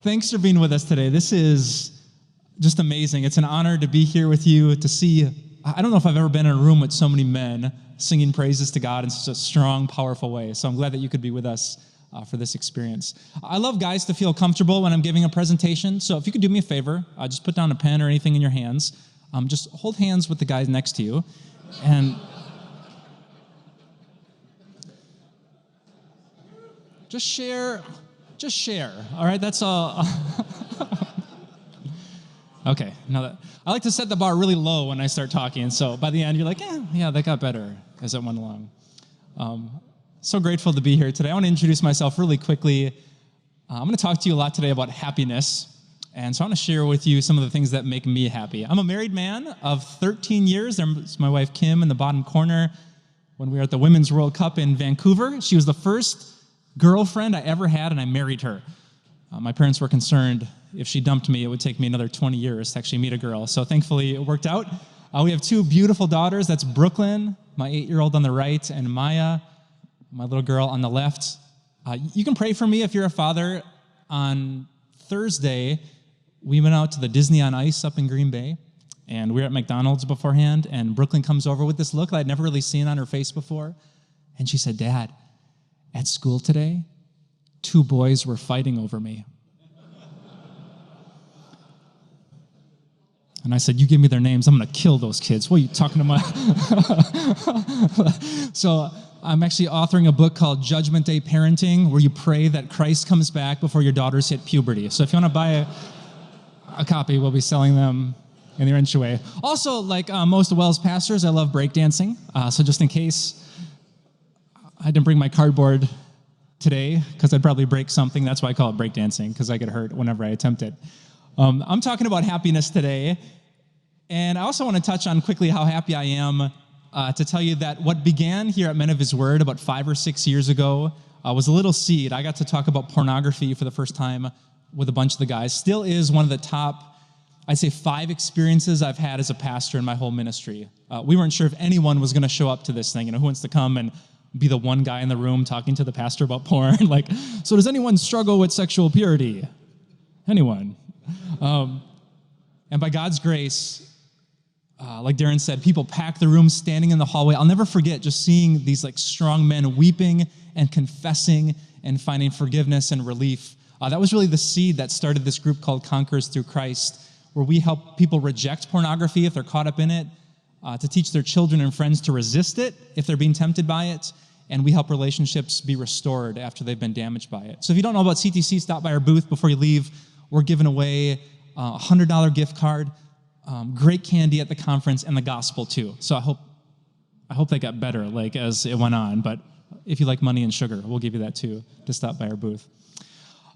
Thanks for being with us today. This is just amazing. It's an honor to be here with you, to see, I don't know if I've ever been in a room with so many men singing praises to God in such a strong, powerful way. So I'm glad that you could be with us for this experience. I love guys to feel comfortable when I'm giving a presentation. So if you could do me a favor, just put down a pen or anything in your hands. Just hold hands with the guys next to you. And just share, all right? That's all. Okay, now I like to set the bar really low when I start talking, so by the end you're like, yeah, that got better as it went along. So grateful to be here today. I want to introduce myself really quickly. I'm going to talk to you a lot today about happiness, and so I want to share with you some of the things that make me happy. I'm a married man of 13 years. There's my wife Kim in the bottom corner. When we were at the Women's World Cup in Vancouver, she was the first girlfriend I ever had, and I married her. My parents were concerned if she dumped me, it would take me another 20 years to actually meet a girl. So thankfully, it worked out. We have two beautiful daughters. That's Brooklyn, my 8-year-old on the right, and Maya, my little girl on the left. You can pray for me if you're a father. On Thursday, we went out to the Disney on Ice up in Green Bay, and we were at McDonald's beforehand, and Brooklyn comes over with this look that I'd never really seen on her face before, and she said, "Dad, at school today, 2 boys were fighting over me." And I said, "You give me their names, I'm going to kill those kids. What are you talking about?" So I'm actually authoring a book called Judgment Day Parenting, where you pray that Christ comes back before your daughters hit puberty. So if you want to buy a copy, we'll be selling them in their entryway. Also, like most of Wells pastors, I love breakdancing. So just in case I didn't bring my cardboard today, because I'd probably break something. That's why I call it breakdancing, because I get hurt whenever I attempt it. I'm talking about happiness today, and I also want to touch on quickly how happy I am to tell you that what began here at Men of His Word about 5 or 6 years ago was a little seed. I got to talk about pornography for the first time with a bunch of the guys. Still is one of the top, I'd say, 5 experiences I've had as a pastor in my whole ministry. We weren't sure if anyone was going to show up to this thing. Who wants to come and be the one guy in the room talking to the pastor about porn? Like, so does anyone struggle with sexual purity? Anyone? And by God's grace, like Darren said, people packed the room, standing in the hallway. I'll never forget just seeing these like strong men weeping and confessing and finding forgiveness and relief. That was really the seed that started this group called Conquerors Through Christ, where we help people reject pornography if they're caught up in it, to teach their children and friends to resist it if they're being tempted by it, and we help relationships be restored after they've been damaged by it. So if you don't know about CTC, stop by our booth before you leave. We're giving away a $100 gift card, great candy at the conference, and the gospel too. So I hope they got better like as it went on, but if you like money and sugar, we'll give you that too, to stop by our booth.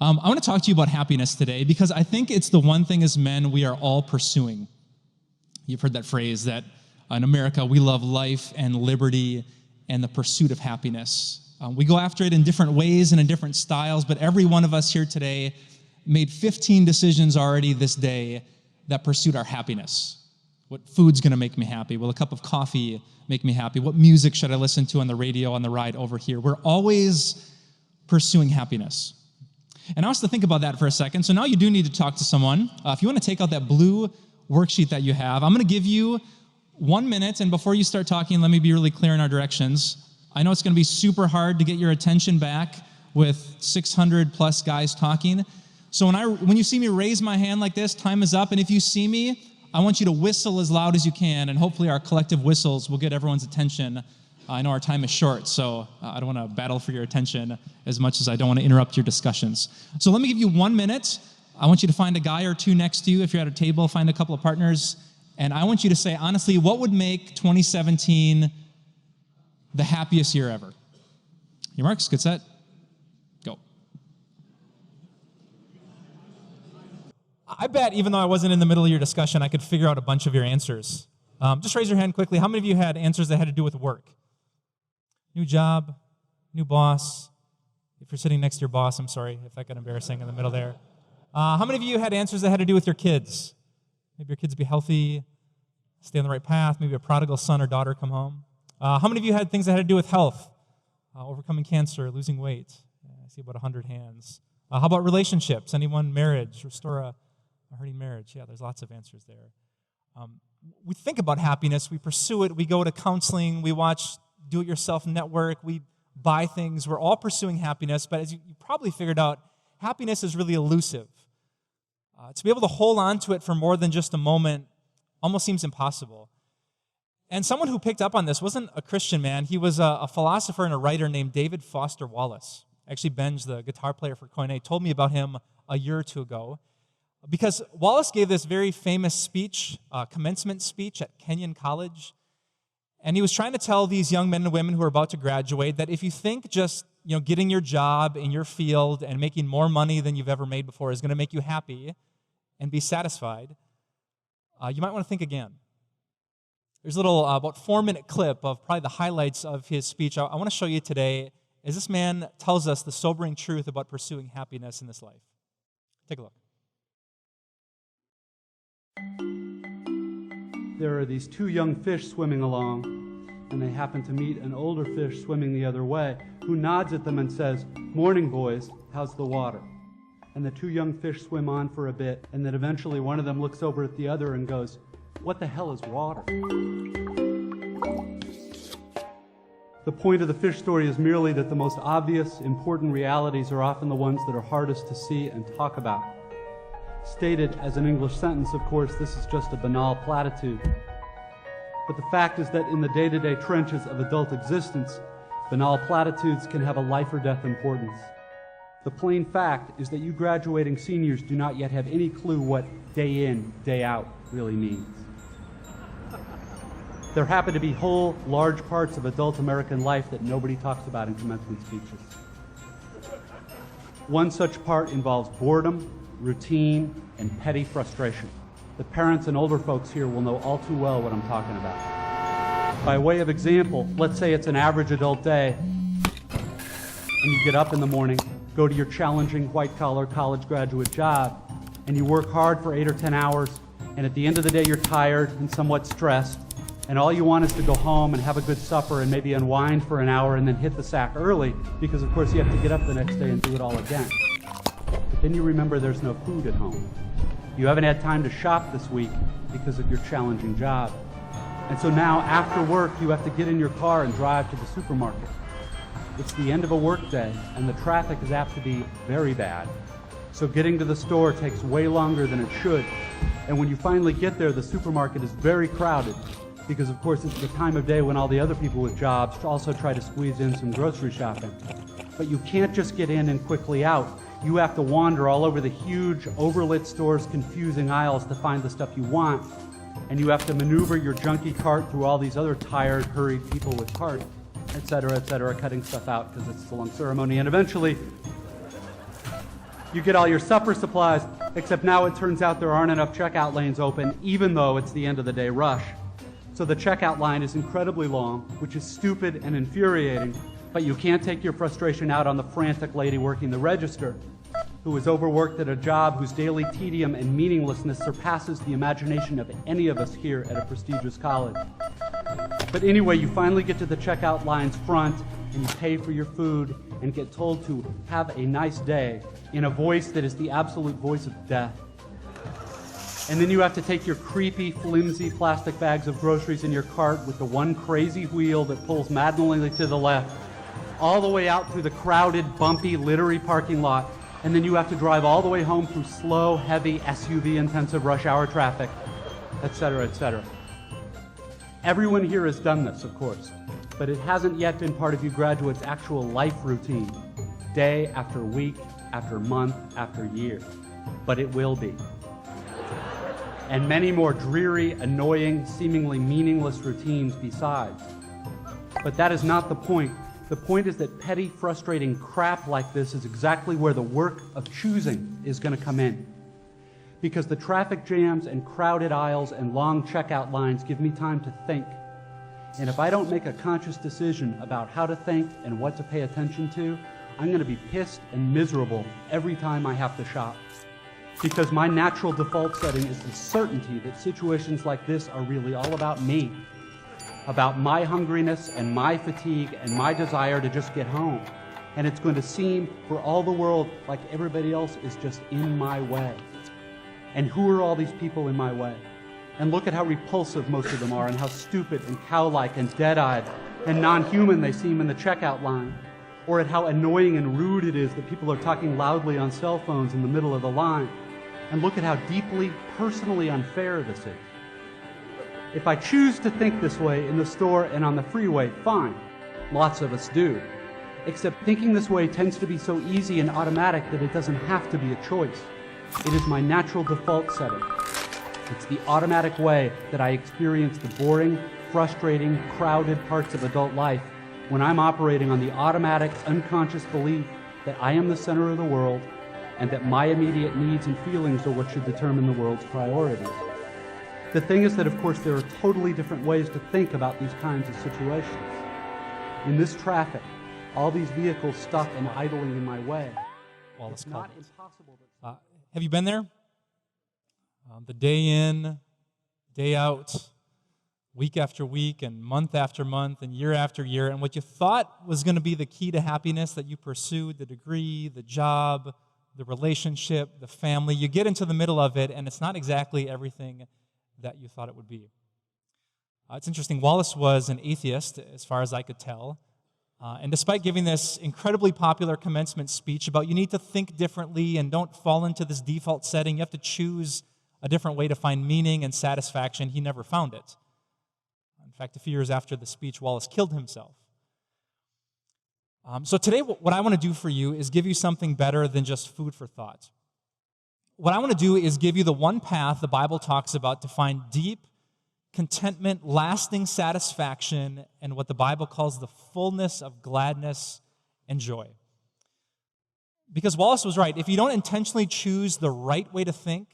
I want to talk to you about happiness today because I think it's the one thing as men we are all pursuing. You've heard that phrase that in America we love life and liberty and the pursuit of happiness. We go after it in different ways and in different styles, but every one of us here today made 15 decisions already this day that pursued our happiness. What food's going to make me happy? Will a cup of coffee make me happy? What music should I listen to on the radio on the ride over here? We're always pursuing happiness. And I want us to think about that for a second. So now you do need to talk to someone. If you want to take out that blue worksheet that you have, I'm going to give you 1 minute, and before you start talking, let me be really clear in our directions. I know it's going to be super hard to get your attention back with 600 plus guys talking. So when you see me raise my hand like this, time is up, and if you see me, I want you to whistle as loud as you can, and hopefully our collective whistles will get everyone's attention. I know our time is short, so I don't want to battle for your attention as much as I don't want to interrupt your discussions. So let me give you 1 minute. I want you to find a guy or two next to you. If you're at a table, find a couple of partners. And I want you to say, honestly, what would make 2017 the happiest year ever? Your marks, get set, go. I bet, even though I wasn't in the middle of your discussion, I could figure out a bunch of your answers. Just raise your hand quickly. How many of you had answers that had to do with work? New job, new boss. If you're sitting next to your boss, I'm sorry if that got embarrassing in the middle there. How many of you had answers that had to do with your kids? Maybe your kids be healthy, stay on the right path, maybe a prodigal son or daughter come home. How many of you had things that had to do with health? Overcoming cancer, losing weight? I see about 100 hands. How about relationships? Anyone? Marriage? Restore a hurting marriage. Yeah, there's lots of answers there. We think about happiness. We pursue it. We go to counseling. We watch do-it-yourself network. We buy things. We're all pursuing happiness, but as you probably figured out, happiness is really elusive. To be able to hold on to it for more than just a moment almost seems impossible. And someone who picked up on this wasn't a Christian man. He was a philosopher and a writer named David Foster Wallace. Actually, Benj, the guitar player for Koine, told me about him a year or two ago because Wallace gave this very famous speech, commencement speech at Kenyon College, and he was trying to tell these young men and women who are about to graduate that if you think just getting your job in your field and making more money than you've ever made before is going to make you happy and be satisfied, you might want to think again. There's a little about 4-minute clip of probably the highlights of his speech I want to show you today as this man tells us the sobering truth about pursuing happiness in this life. Take a look. There are these 2 young fish swimming along, and they happen to meet an older fish swimming the other way, who nods at them and says, "Morning, boys, how's the water?" And the 2 young fish swim on for a bit, and then eventually one of them looks over at the other and goes, "What the hell is water?" The point of the fish story is merely that the most obvious, important realities are often the ones that are hardest to see and talk about. Stated as an English sentence, of course, this is just a banal platitude. But the fact is that in the day-to-day trenches of adult existence, banal platitudes can have a life or death importance. The plain fact is that you graduating seniors do not yet have any clue what day in, day out really means. There happen to be whole, large parts of adult American life that nobody talks about in commencement speeches. One such part involves boredom, routine, and petty frustration. The parents and older folks here will know all too well what I'm talking about. By way of example, let's say it's an average adult day, and you get up in the morning, go to your challenging white-collar college graduate job, and you work hard for 8 or 10 hours, and at the end of the day you're tired and somewhat stressed, and all you want is to go home and have a good supper and maybe unwind for an hour and then hit the sack early because, of course, you have to get up the next day and do it all again. But then you remember there's no food at home. You haven't had time to shop this week because of your challenging job. And so now, after work, you have to get in your car and drive to the supermarket. It's the end of a work day, and the traffic is apt to be very bad. So getting to the store takes way longer than it should. And when you finally get there, the supermarket is very crowded because, of course, it's the time of day when all the other people with jobs also try to squeeze in some grocery shopping. But you can't just get in and quickly out. You have to wander all over the huge, overlit store's confusing aisles to find the stuff you want. And you have to maneuver your junky cart through all these other tired, hurried people with carts, et cetera, cutting stuff out because it's a long ceremony. And eventually, you get all your supper supplies, except now it turns out there aren't enough checkout lanes open, even though it's the end of the day rush. So the checkout line is incredibly long, which is stupid and infuriating, but you can't take your frustration out on the frantic lady working the register, who is overworked at a job whose daily tedium and meaninglessness surpasses the imagination of any of us here at a prestigious college. But anyway, you finally get to the checkout line's front, and you pay for your food, and get told to have a nice day in a voice that is the absolute voice of death. And then you have to take your creepy, flimsy plastic bags of groceries in your cart with the one crazy wheel that pulls maddeningly to the left, all the way out through the crowded, bumpy, littery parking lot, and then you have to drive all the way home through slow, heavy, SUV-intensive rush hour traffic, et cetera. Everyone here has done this, of course, but it hasn't yet been part of you graduates' actual life routine, day after week, after month, after year. But it will be. And many more dreary, annoying, seemingly meaningless routines besides. But that is not the point. The point is that petty, frustrating crap like this is exactly where the work of choosing is going to come in. Because the traffic jams and crowded aisles and long checkout lines give me time to think. And if I don't make a conscious decision about how to think and what to pay attention to, I'm going to be pissed and miserable every time I have to shop. Because my natural default setting is the certainty that situations like this are really all about me, about my hungriness and my fatigue and my desire to just get home. And it's going to seem for all the world like everybody else is just in my way. And who are all these people in my way? And look at how repulsive most of them are, and how stupid and cow-like and dead-eyed and non-human they seem in the checkout line. Or at how annoying and rude it is that people are talking loudly on cell phones in the middle of the line. And look at how deeply, personally unfair this is. If I choose to think this way in the store and on the freeway, fine. Lots of us do. Except thinking this way tends to be so easy and automatic that it doesn't have to be a choice. It is my natural default setting. It's the automatic way that I experience the boring, frustrating, crowded parts of adult life when I'm operating on the automatic, unconscious belief that I am the center of the world and that my immediate needs and feelings are what should determine the world's priorities. The thing is that, of course, there are totally different ways to think about these kinds of situations. In this traffic, all these vehicles stuck and idling in my way. Well, it's not impossible. Have you been there? The day in, day out, week after week, and month after month, and year after year, and what you thought was going to be the key to happiness that you pursued, the degree, the job, the relationship, the family, you get into the middle of it, and it's not exactly everything that you thought it would be. It's interesting, Wallace was an atheist, as far as I could tell, and despite giving this incredibly popular commencement speech about you need to think differently and don't fall into this default setting, you have to choose a different way to find meaning and satisfaction, he never found it. In fact, a few years after the speech, Wallace killed himself. So today, what I want to do for you is give you something better than just food for thought. What I want to do is give you the one path the Bible talks about to find deep contentment, lasting satisfaction, and what the Bible calls the fullness of gladness and joy. Because Wallace was right. If you don't intentionally choose the right way to think,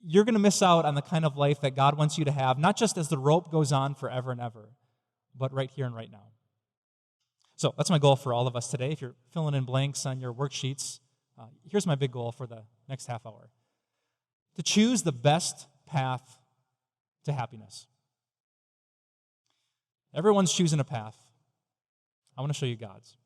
you're going to miss out on the kind of life that God wants you to have, not just as the rope goes on forever and ever, but right here and right now. So that's my goal for all of us today. If you're filling in blanks on your worksheets, here's my big goal for the next half hour. To choose the best path to happiness. Everyone's choosing a path. I want to show you God's.